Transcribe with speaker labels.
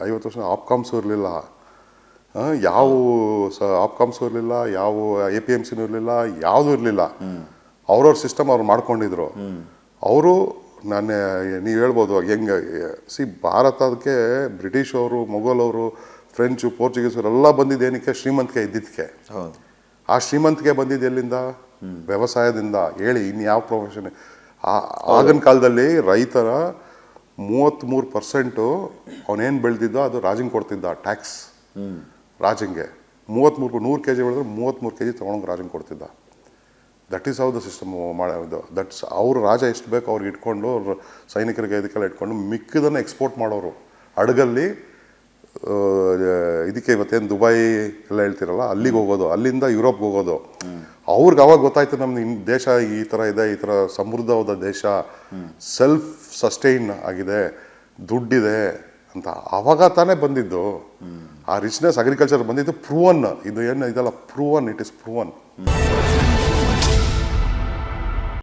Speaker 1: 50 ವರ್ಷ ಆಪ್ಕಾಮ್ಸು ಇರಲಿಲ್ಲ, ಯಾವ ಆಪ್ಕಾಮ್ಸು ಇರಲಿಲ್ಲ, ಯಾವ APMCನೂ ಇರಲಿಲ್ಲ, ಯಾವುದೂ ಇರಲಿಲ್ಲ. ಅವ್ರವ್ರ ಸಿಸ್ಟಮ್ ಅವ್ರು ಮಾಡ್ಕೊಂಡಿದ್ರು. ಅವರು ನೀವು ಹೇಳ್ಬೋದು ಹೆಂಗೆ ಭಾರತಕ್ಕೆ ಬ್ರಿಟಿಷ್ ಅವರು, ಮೊಘಲ್ ಅವರು, ಫ್ರೆಂಚು, ಪೋರ್ಚುಗೀಸರು ಎಲ್ಲ ಬಂದಿದ್ದು ಏನಕ್ಕೆ? ಶ್ರೀಮಂತಿಕೆ ಇದ್ದಿದ್ದಕ್ಕೆ. ಆ ಶ್ರೀಮಂತಿಕೆ ಬಂದಿದ್ದು ಎಲ್ಲಿಂದ? ವ್ಯವಸಾಯದಿಂದ. ಹೇಳಿ ಇನ್ಯಾವ ಪ್ರೊಫೆಷನ್? ಆಗಿನ ಕಾಲದಲ್ಲಿ ರೈತರ 33% ಅವನೇನು ಬೆಳೆದಿದ್ದೋ ಅದು ರಾಜಂಗೆ ಕೊಡ್ತಿದ್ದ ಟ್ಯಾಕ್ಸ್. ರಾಜಂಗೆ 33 100 kg ಬೆಳೆದ್ರೆ 33 kg ತೊಗೊಂಡು ರಾಜಂಗೆ ಕೊಡ್ತಿದ್ದ. That is how the system ಮಾಡೋದು. ದಟ್ಸ್ ಅವ್ರು ರಾಜ ಎಷ್ಟು ಬೇಕು ಅವ್ರಿಗೆ ಇಟ್ಕೊಂಡು, ಅವ್ರ ಸೈನಿಕರಿಗೆ ಇದಕ್ಕೆಲ್ಲ ಇಟ್ಕೊಂಡು ಮಿಕ್ಕಿದನ್ನು ಎಕ್ಸ್ಪೋರ್ಟ್ ಮಾಡೋರು. ಹಡಗಲ್ಲಿ ಇದಕ್ಕೆ ಇವತ್ತೇನು ದುಬೈ ಎಲ್ಲ ಹೇಳ್ತಿರಲ್ಲ, ಅಲ್ಲಿಗೆ ಹೋಗೋದು, ಅಲ್ಲಿಂದ ಯುರೋಪ್ಗೆ ಹೋಗೋದು. ಅವ್ರಿಗೆ ಅವಾಗ ಗೊತ್ತಾಯ್ತು ನಮ್ಮ ದೇಶ ಈ ಥರ ಇದೆ, ಈ ಥರ ಸಮೃದ್ಧವಾದ ದೇಶ, ಸೆಲ್ಫ್ ಸಸ್ಟೈನ್ ಆಗಿದೆ, ದುಡ್ಡಿದೆ ಅಂತ. ಆವಾಗ ತಾನೇ ಬಂದಿದ್ದು ಆ ರಿಚ್ನೆಸ್, ಅಗ್ರಿಕಲ್ಚರ್ ಬಂದಿದ್ದು. ಪ್ರೂವನ್. ಇದು ಏನು ಇದೆಲ್ಲ ಪ್ರೂವನ್, ಇಟ್ ಇಸ್ ಪ್ರೂವನ್.